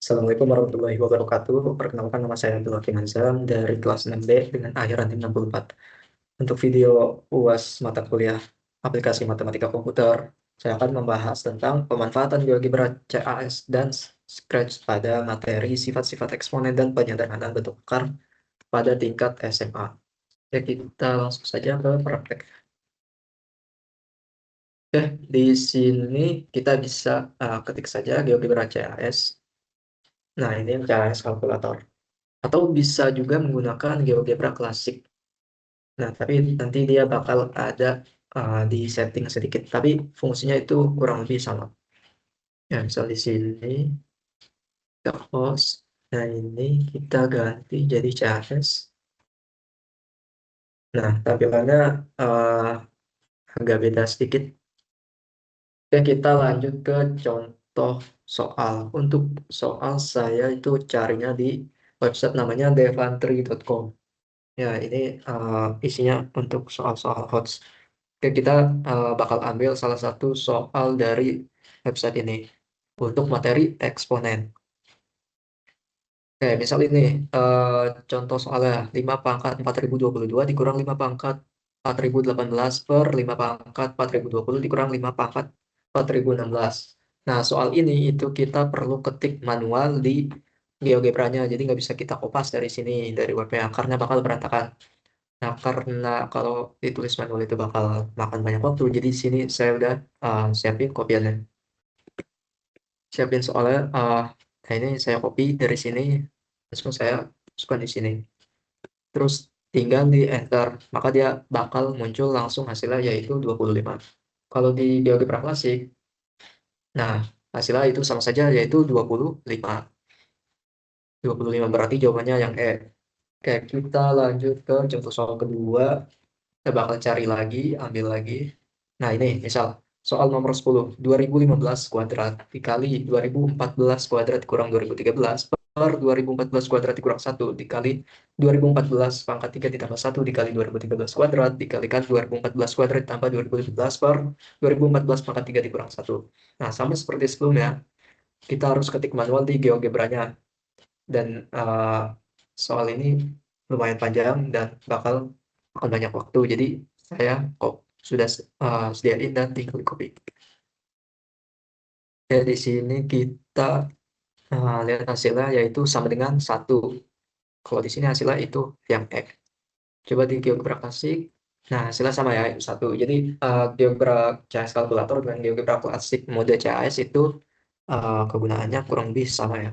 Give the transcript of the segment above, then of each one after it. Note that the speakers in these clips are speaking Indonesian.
Assalamualaikum warahmatullahi wabarakatuh. Perkenalkan, nama saya Abdul Hakim Hanzam dari kelas 6B dengan akhir ranting 64. Untuk video UAS mata kuliah aplikasi matematika komputer, saya akan membahas tentang pemanfaatan GeoGebra CAS dan Scratch pada materi sifat-sifat eksponen dan penyederhanaan bentuk akar pada tingkat SMA. Ya, kita langsung saja ke praktek. Oke, di sini kita bisa ketik saja GeoGebra CAS. Nah, ini CAS kalkulator. Atau bisa juga menggunakan GeoGebra klasik. Nah, tapi nanti dia bakal ada di setting sedikit, tapi fungsinya itu kurang lebih sama. Ya, misal di sini kita host, nah ini kita ganti jadi CSS. Nah, tampilannya agak beda sedikit. Oke, kita lanjut ke contoh soal. Untuk soal saya itu carinya di website namanya devantry.com. Ya, ini isinya untuk soal-soal HOTS. Oke, kita bakal ambil salah satu soal dari website ini untuk materi eksponen. Oke, misal ini contoh soalnya 5 pangkat 4022 dikurang 5 pangkat 4018 per 5 pangkat 4020 dikurang 5 pangkat 4016. Nah, soal ini itu kita perlu ketik manual di GeoGebra-nya, jadi nggak bisa kita kopas dari sini, dari webnya, karena bakal berantakan. Nah, karena kalau ditulis manual itu bakal makan banyak waktu, jadi di sini saya udah siapin kopiannya. Siapin soalnya, nah ini saya copy dari sini, langsung saya masukkan di sini. Terus tinggal di enter, maka dia bakal muncul langsung hasilnya yaitu 25. Kalau di GeoGebra klasik, nah hasilnya itu sama saja yaitu 25. 25 berarti jawabannya yang E. Oke, kita lanjut ke contoh soal kedua. Kita bakal cari lagi, ambil lagi. Nah, ini misal soal nomor 10, 2015 kuadrat dikali 2014 kuadrat dikurang 2013 per 2014 kuadrat dikurang 1 dikali 2014 pangkat 3 ditambah 1 dikali 2013 kuadrat dikalikan 2014 kuadrat ditambah 2015 per 2014 pangkat 3 dikurang 1. Nah, sama seperti sebelumnya, kita harus ketik manual di GeoGebra-nya. Dan soal ini lumayan panjang dan bakal makan banyak waktu. Jadi saya kok sudah sediain dan tinggal di copy. Ya, di sini kita lihat hasilnya yaitu sama dengan 1. Kalau di sini hasilnya itu yang X. Coba di GeoGebra klasik. Nah, hasilnya sama ya, 1. Jadi GeoGebra CAS kalkulator dengan GeoGebra klasik mode CAS itu kegunaannya kurang lebih sama ya.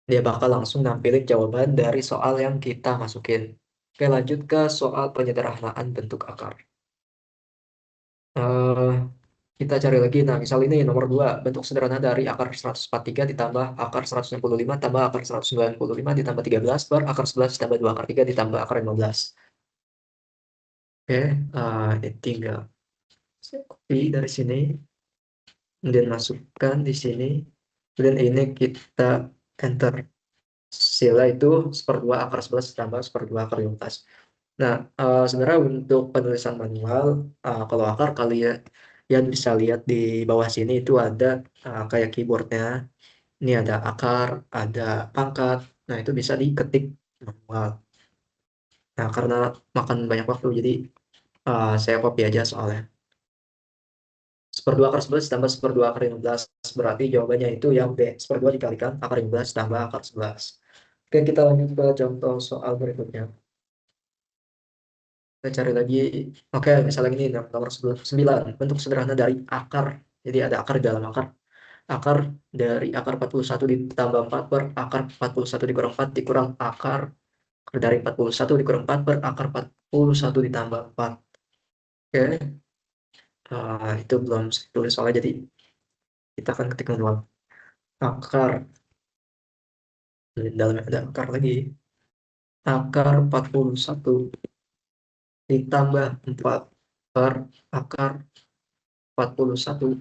Dia bakal langsung nampilin jawaban dari soal yang kita masukin. Oke, lanjut ke soal penyederhanaan bentuk akar. Eh, kita cari lagi. Nah, misal ini nomor 2, bentuk sederhana dari akar 143 ditambah akar 165 tambah akar 195 ditambah 13 per akar 11 ditambah 2 akar 3 ditambah akar 15. Oke, ini tinggal saya copy dari sini, kemudian masukkan di sini, kemudian ini kita enter. Sila itu seperdua akar 11 ditambah seperdua akar 15. Nah, sebenarnya untuk penulisan manual, kalau akar kalian bisa lihat di bawah sini itu ada kayak keyboardnya. Ini ada akar, ada pangkat. Nah, itu bisa diketik manual. Nah, karena makan banyak waktu, jadi saya copy aja soalnya. Seperdua akar 11 tambah seperdua akar 15. Berarti jawabannya itu yang B. Seperdua dikalikan akar 15 tambah akar 11. Oke, kita lanjut ke contoh soal berikutnya. Kita cari lagi. Oke, misalnya ini nomor 9, bentuk sederhana dari akar. Jadi ada akar di dalam akar. Akar dari akar 41 ditambah 4 per akar 41 dikurang 4 dikurang akar dari 41 dikurang 4 per akar 41 ditambah 4. Oke, itu belum saya tulis soalnya, jadi kita akan ketik manual. Akar, di dalamnya ada akar lagi. Akar 41 ditambah 4 per akar 41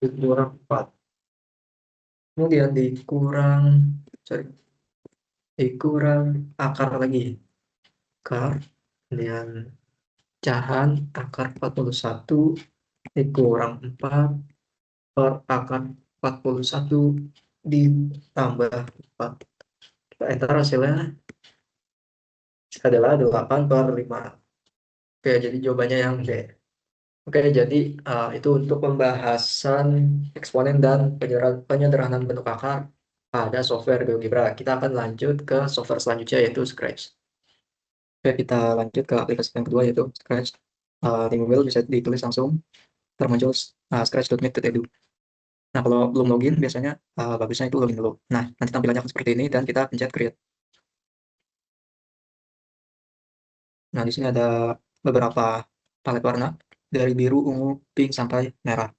dikurang 4. Kemudian sorry, dikurang akar lagi. Akar, kemudian pecahan akar 41 dikurang 4 per akar 41 ditambah 4. Kita enter hasilnya adalah 8/5. Oke, jadi jawabannya yang D. Oke, jadi itu untuk pembahasan eksponen dan penyederhanaan bentuk akar pada software GeoGebra. Kita akan lanjut ke software selanjutnya yaitu Scratch. Oke, kita lanjut ke aplikasi yang kedua yaitu Scratch. Di Google bisa ditulis langsung termuncul scratch.meet.edu. Nah, kalau belum login biasanya bagusnya itu login dulu. Nah, nanti tampilannya akan seperti ini dan kita pencet create. Nah, di sini ada beberapa palet warna dari biru, ungu, pink sampai merah.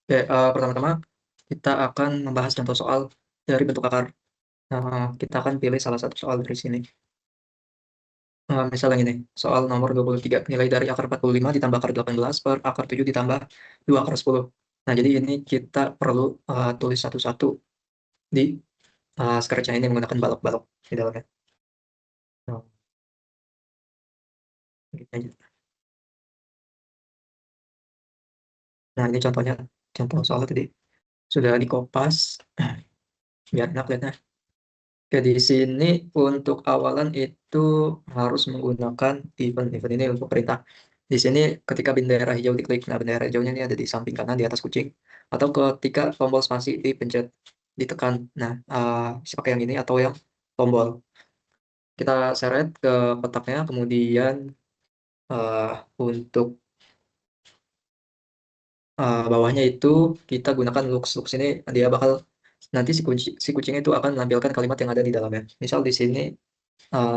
Oke, pertama-tama kita akan membahas contoh soal dari bentuk akar. Kita akan pilih salah satu soal dari sini. Misalnya ini, soal nomor 23, nilai dari akar 45 ditambah akar 18 per akar 7 ditambah 2 akar 10. Nah, jadi ini kita perlu tulis satu-satu di Scratch-nya ini menggunakan balok-balok di dalamnya. Nah, gitu aja. Nah, ini contohnya, contoh soal tadi. Sudah dikopas, biar enak lihatnya. Oke, di sini untuk awalan itu harus menggunakan event ini untuk perintah. Di sini ketika bendera hijau diklik, nah bendera hijaunya ini ada di samping kanan di atas kucing. Atau ketika tombol spasi dipencet, ditekan. Nah, bisa pakai yang ini atau yang tombol. Kita seret ke kotaknya, kemudian untuk bawahnya itu kita gunakan looks. Looks ini dia bakal nanti si kucing itu akan menampilkan kalimat yang ada di dalamnya. Misal di sini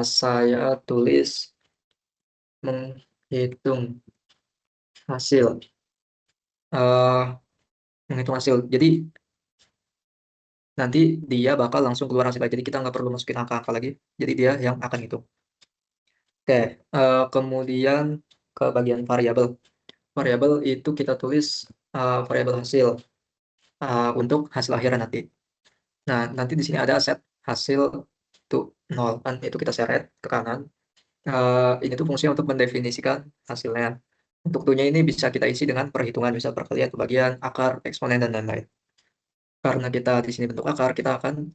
saya tulis menghitung hasil. eh, Menghitung hasil. Jadi nanti dia bakal langsung keluar hasilnya. Jadi kita nggak perlu masukin angka-angka lagi. Jadi dia yang akan itu. Oke, kemudian ke bagian variabel. Variabel itu kita tulis variabel hasil untuk hasil akhirnya nanti. Nah, nanti di sini ada set hasil to 0. Kan itu kita seret ke kanan. Ini tuh fungsinya untuk mendefinisikan hasilnya. Untuk to-nya ini bisa kita isi dengan perhitungan, bisa perkalian, pembagian, akar, eksponen, dan lain-lain. Karena kita di sini bentuk akar, kita akan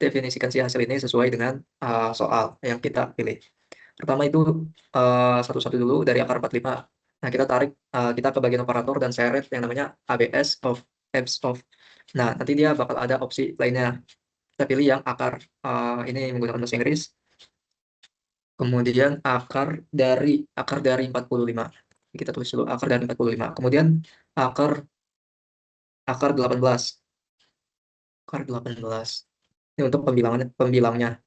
definisikan si hasil ini sesuai dengan soal yang kita pilih. Pertama itu satu-satu dulu dari akar 45. Nah, kita tarik, kita ke bagian operator dan seret yang namanya ABS of abs of. Nah, nanti dia bakal ada opsi lainnya. Kita pilih yang akar ini menggunakan bahasa Inggris. Kemudian akar dari 45. Kita tulis dulu akar dari 45. Kemudian akar akar 18. Akar 18. Ini untuk pembilangnya.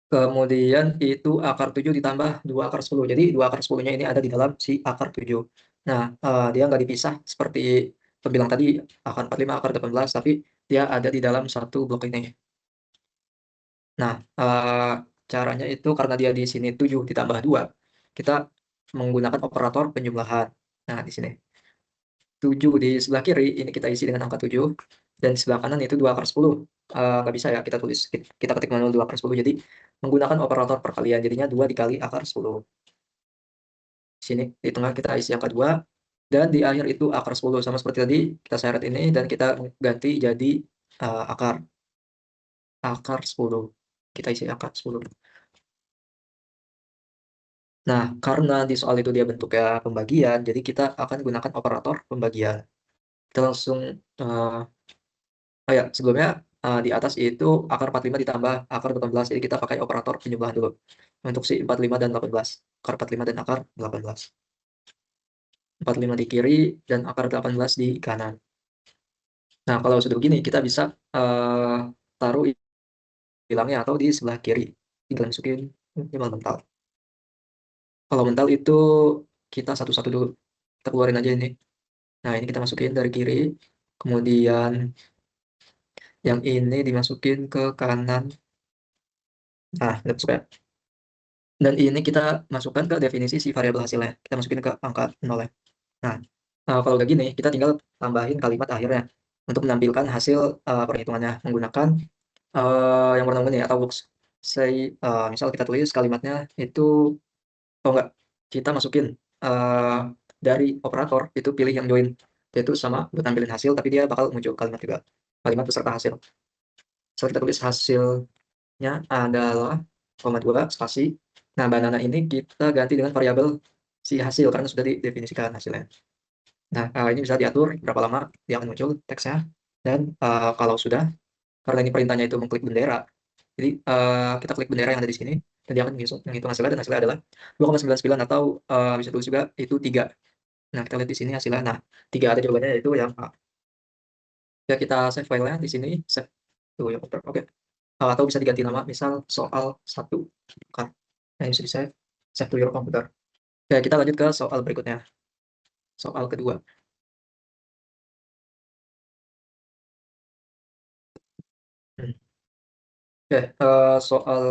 Kemudian itu akar 7 ditambah 2 akar 10. Jadi 2 akar 10-nya ini ada di dalam si akar 7. Nah, dia nggak dipisah seperti pembilang tadi, akar 45, akar 18, tapi dia ada di dalam satu blok ini. Nah, caranya itu karena dia di sini 7 ditambah 2, kita menggunakan operator penjumlahan. Nah, di sini. 7 di sebelah kiri, ini kita isi dengan angka 7. Dan di sebelah kanan itu 2 akar 10. Nggak bisa ya, kita tulis, kita ketik manual 2 akar 10. Jadi, menggunakan operator perkalian. Jadinya 2 dikali akar 10. Di sini, di tengah kita isi angka 2. Dan di akhir itu akar 10. Sama seperti tadi, kita seret ini dan kita ganti jadi akar. Akar 10. Kita isi akar 10. Nah, karena di soal itu dia bentuknya pembagian, jadi kita akan gunakan operator pembagian. Kita langsung, ya, sebelumnya di atas itu akar 45 ditambah akar 18, jadi kita pakai operator penjumlahan dulu. Untuk si 45 dan 18. Akar 45 dan akar 18. 45 di kiri dan akar 18 di kanan. Nah, kalau sudah begini, kita bisa taruh bilangnya atau di sebelah kiri. Tinggal masukin minimal mental. Kalau mental itu kita satu-satu dulu. Kita keluarin aja ini. Nah, ini kita masukin dari kiri. Kemudian yang ini dimasukin ke kanan. Nah, udah masuk ya. Dan ini kita masukkan ke definisi si variabel hasilnya. Kita masukin ke angka 0 ya. Nah, kalau udah gini, kita tinggal tambahin kalimat akhirnya untuk menampilkan hasil perhitungannya menggunakan yang warna ungu nih atau box. Misal kita tulis kalimatnya itu, oh enggak, kita masukin dari operator itu pilih yang join. Itu sama buat nampilin hasil, tapi dia bakal muncul kalimat juga. kalimat beserta hasil. Misal kita tulis hasilnya adalah, koma 2, spasi. Nah, banana ini kita ganti dengan variabel si hasil karena sudah didefinisikan hasilnya. Nah, ini bisa diatur berapa lama dia akan muncul teksnya dan, kalau sudah, karena ini perintahnya itu mengklik bendera, jadi, kita klik bendera yang ada di sini dan dia akan menghitung hasilnya dan hasilnya adalah 2,99 atau, bisa tulis juga itu 3. Nah, kita lihat di sini hasilnya. Nah, 3 ada jawabannya yaitu yang A. Ya kita save filenya di sini, save to your computer, oke. Atau bisa diganti nama, misal soal 1 kan. Nah, ini bisa di-save, save to your computer. Oke, kita lanjut ke soal berikutnya, soal kedua. Hmm. Oke, soal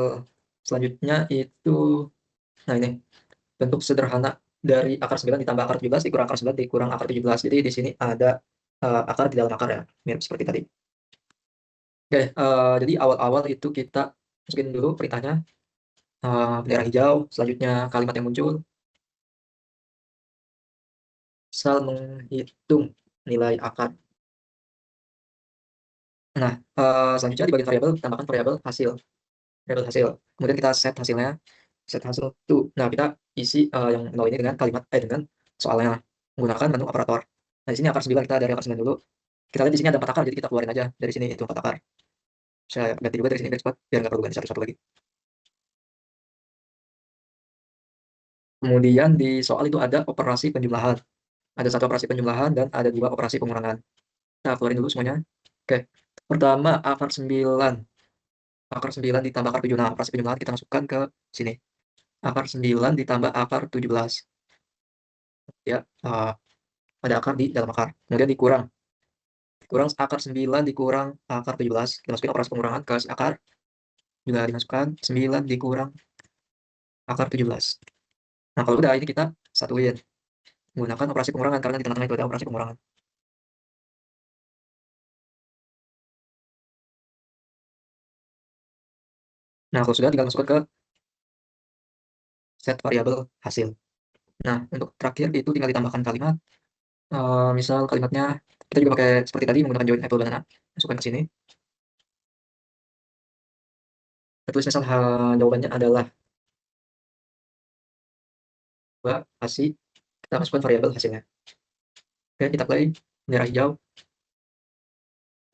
selanjutnya itu, nah ini, bentuk sederhana dari akar 9 ditambah akar 17 dikurang akar 9 dikurang akar 17. Jadi di sini ada, akar di dalam akar ya, mirip seperti tadi. Oke, jadi awal-awal itu kita masukin dulu perintahnya, bendera hijau, selanjutnya kalimat yang muncul, misal menghitung nilai akar. Nah, selanjutnya di bagian variabel tambahkan variabel hasil. Kemudian kita set hasilnya, set hasil to. Nah, kita isi, yang 0 ini dengan dengan soalnya menggunakan menu operator. Nah, di sini akar 9 kita dari akar 9 dulu. Kita lihat di sini ada 4 akar, jadi kita keluarin aja dari sini itu 4 akar. Saya ganti juga dari sini biar cepat, biar nggak perlu ganti satu-satu lagi. Kemudian di soal itu ada operasi penjumlahan. Ada 1 operasi penjumlahan dan ada 2 operasi pengurangan. Kita keluarin dulu semuanya. Oke, pertama akar 9 ditambah akar 7. Nah, operasi penjumlahan kita masukkan ke sini. Akar 9 ditambah akar 17. Ya, ada akar di dalam akar. Kemudian dikurang akar 9 dikurang akar 17. Kita masukin operasi pengurangan ke si akar. Bila dimasukkan 9 dikurang akar 17. Nah, kalau udah ini kita satuin menggunakan operasi pengurangan karena di tengah-tengah itu ada operasi pengurangan. Nah, kalau sudah tinggal masukkan ke set variabel hasil. Nah, untuk terakhir itu tinggal ditambahkan kalimat, misal kalimatnya kita juga pakai seperti tadi menggunakan join apple banana, masukkan ke sini. Kita tulis misal jawabannya adalah 2 ASI, kita masukkan variabel hasilnya. Oke, kita play, bendera hijau,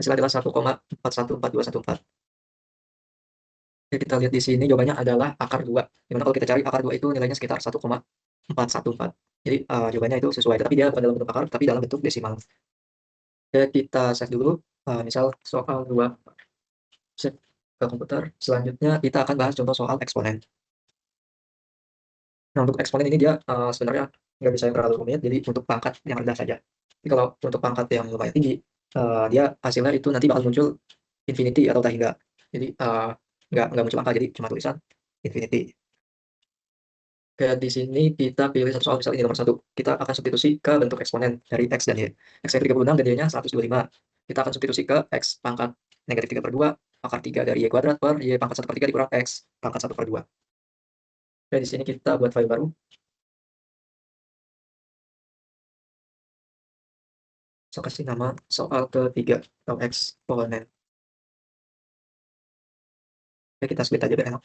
hasilnya adalah 1,414214. Oke, kita lihat di sini jawabannya adalah akar 2, di mana kalau kita cari akar 2 itu nilainya sekitar 1,414. Jadi, jawabannya itu sesuai, tetapi dia bukan dalam bentuk akar, tapi dalam bentuk desimal. Oke, kita save dulu, misal soal 2, save ke komputer. Selanjutnya kita akan bahas contoh soal eksponen. Nah, untuk eksponen ini dia, sebenarnya nggak bisa yang terlalu rumit, jadi untuk pangkat yang rendah saja. Tapi kalau untuk pangkat yang lumayan tinggi, dia hasilnya itu nanti bakal muncul infinity atau tak hingga. Jadi, nggak muncul angka, jadi cuma tulisan infinity. Oke, di sini kita pilih satu soal, misal ini nomor 1. Kita akan substitusi ke bentuk eksponen dari X dan Y. X-nya 36 dan Y-nya 125. Kita akan substitusi ke X pangkat negatif 3/2, akar 3 dari Y kuadrat per Y pangkat 1/3 dikurang X pangkat 1/2. Oke, di sini kita buat file baru. Saya kasih nama soal ketiga atau eksponen. Oke, kita split aja biar enak.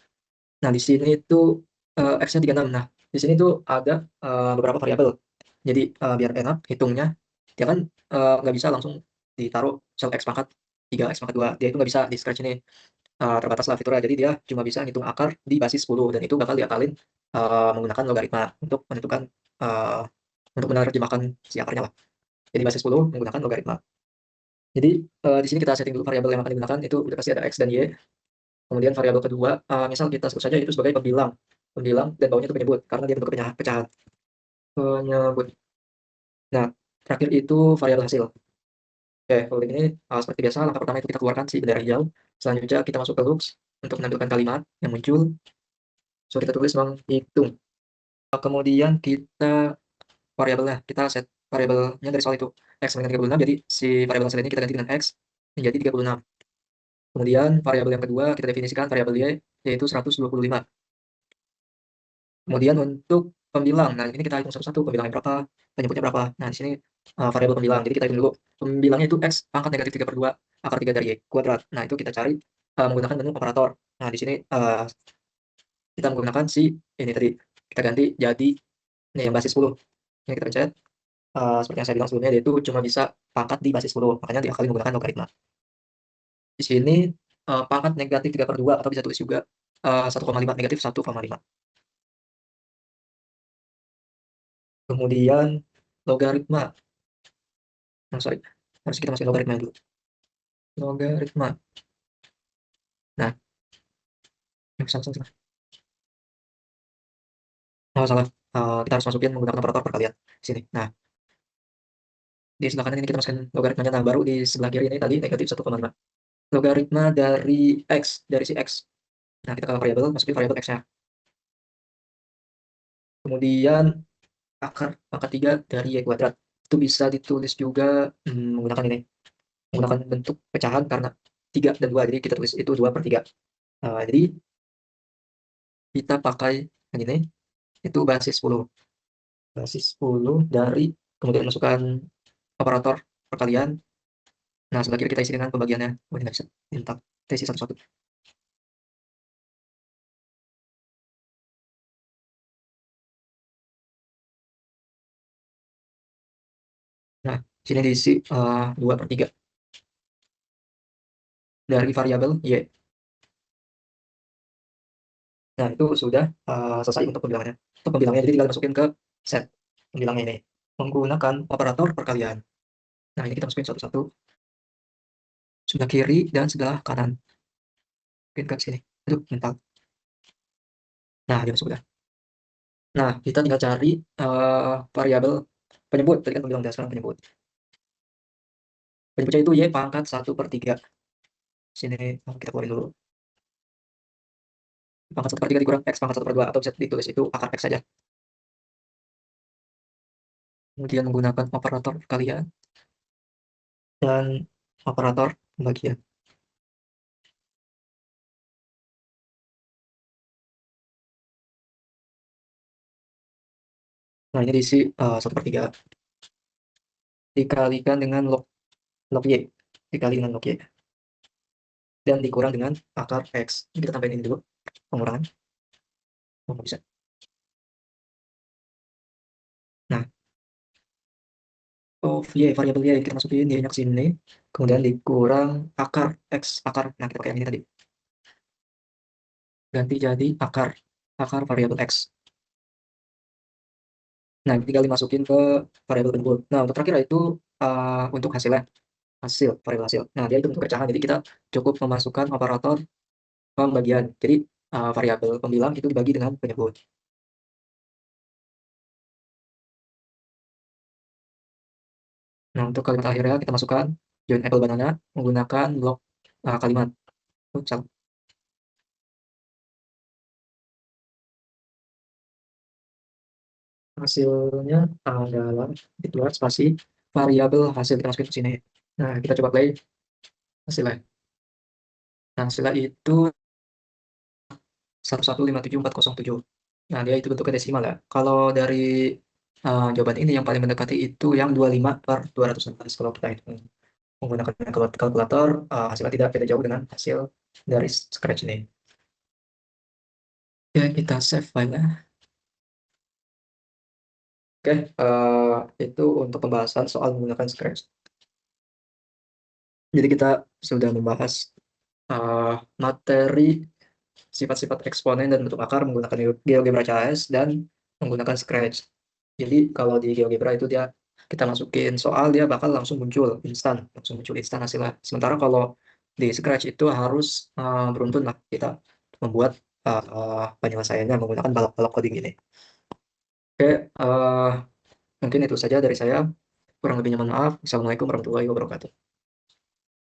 Nah, di sini itu, X-nya 36. Nah, di sini tuh ada, beberapa variabel. Jadi, biar enak hitungnya, dia kan, nggak bisa langsung ditaruh sel X pangkat 3, X pangkat 2, dia itu nggak bisa di-scratch ini, terbataslah fiturnya. Jadi dia cuma bisa ngitung akar di basis 10 dan itu bakal diakalin, menggunakan logaritma untuk menentukan, eee, untuk menerjemahkan si akarnya lah. Jadi basis 10 menggunakan logaritma. Jadi, di sini kita setting dulu variabel yang akan digunakan, itu udah pasti ada X dan Y. Kemudian variabel kedua, misal kita sebut saja itu sebagai pembilang pembilang dan bawahnya itu penyebut, karena dia bentuk pecahan. Penyebut. Nah, terakhir itu variabel hasil. Oke, kalau ini, seperti biasa langkah pertama itu kita keluarkan si bendera hijau, selanjutnya kita masuk ke loops untuk menentukan kalimat yang muncul, so kita tulis menghitung. Kemudian kita variabelnya, kita set variabelnya dari soal itu, X dengan 36, jadi si variabel hasil ini kita ganti dengan X menjadi 36. Kemudian variabel yang kedua kita definisikan variabel Y, yaitu 125. Kemudian untuk pembilang, nah ini kita hitung satu-satu, pembilangnya berapa, penyebutnya berapa. Nah, di sini, variabel pembilang, jadi kita hitung dulu Pembilangnya itu X pangkat negatif 3/2 akar 3 dari Y kuadrat. Nah, itu kita cari menggunakan menu operator. Nah, di sini kita menggunakan si ini tadi, kita ganti jadi ini yang basis 10. Ini kita pencet, seperti yang saya bilang sebelumnya, dia itu cuma bisa pangkat di basis 10, makanya diakali menggunakan logaritma. Di sini pangkat negatif 3/2 atau bisa tulis juga 1,5 negatif 1,5. Kemudian logaritma. Nah, sorry, harus kita masukin logaritma dulu. Logaritma. Nah, salah, salah, salah. Oh, salah. Kita harus masukin menggunakan operator perkalian sini. Nah, di sebelah kanan ini kita masukkan logaritmanya. Nah, baru di sebelah kiri ini tadi negatif 1,5. Logaritma dari X, dari si X. Nah, kita ke variabel, masukin variabel X-nya. Kemudian akar pangkat 3 dari Y kuadrat. Itu bisa ditulis juga menggunakan ini. Menggunakan bentuk pecahan karena 3 dan 2. Jadi kita tulis itu 2/3. Jadi kita pakai yang ini, itu basis 10. Basis 10 dari, kemudian masukkan operator perkalian. Nah, sebelah kiri kita isi dengan pembagiannya. Oh, ini nggak bisa. Minta kita isi satu-satu. Nah, sini diisi 2/3 dari variabel Y. Nah, itu sudah selesai untuk pembilangannya. Untuk pembilangannya, jadi tinggal masukin ke set pembilangnya ini. Menggunakan operator perkalian. Nah, ini kita masukin satu-satu. Sebelah kiri dan sebelah kanan. Masukin ke sini. Aduh, mental. Nah, dia masuk udah. Nah, kita tinggal cari variabel penyebut. Tadi kan pembilang udah, sekarang penyebut. Penyebutnya itu Y pangkat 1/3. Sini, kita keluarin dulu. Pangkat 1/3 dikurang X pangkat 1/2, atau bisa ditulis itu akar X saja. Kemudian menggunakan operator perkalian dan operator pembagian. Nah, ini diisi 1/3 dikalikan dengan log Y. Dikali dengan log Y. Dan dikurang dengan akar X. Ini kita tambahin ini dulu, pengurangan. Oh, nggak bisa. Nah, variabel Y kita masukin Y-nya ke sini. Kemudian dikurang akar X. Akar, nah kita pakai yang ini tadi. Ganti jadi akar variabel X. Nah, tinggal dimasukin ke variabel penyebut. Nah, untuk terakhir itu untuk hasilnya. Variabel hasil. Nah, dia itu bentuk pecahan, jadi kita cukup memasukkan operator pembagian. Jadi variabel pembilang itu dibagi dengan penyebut. Nah, untuk kalimat akhirnya kita masukkan join apple banana menggunakan blok kalimat. Salah. Hasilnya adalah itu spasi variabel hasil, kita masukin ke sini. Nah, kita coba play hasilnya. Nah, hasilnya itu 1157407. Nah, dia itu bentuknya desimal ya. Kalau dari jawaban ini yang paling mendekati itu yang 25/216. Kalau kita hitung menggunakan kalkulator, hasilnya tidak beda jauh dengan hasil dari Scratch ini. Oke, kita save file-nya. Oke, itu untuk pembahasan soal menggunakan Scratch. Jadi kita sudah membahas materi sifat-sifat eksponen dan bentuk akar menggunakan GeoGebra CS dan menggunakan Scratch. Jadi kalau di GeoGebra itu kita masukin soal, dia bakal langsung muncul instan hasilnya. Sementara kalau di Scratch itu harus beruntun lah kita membuat penyelesaiannya menggunakan balok-balok coding ini. Oke, mungkin itu saja dari saya. Kurang lebihnya mohon maaf. Assalamualaikum warahmatullahi wabarakatuh.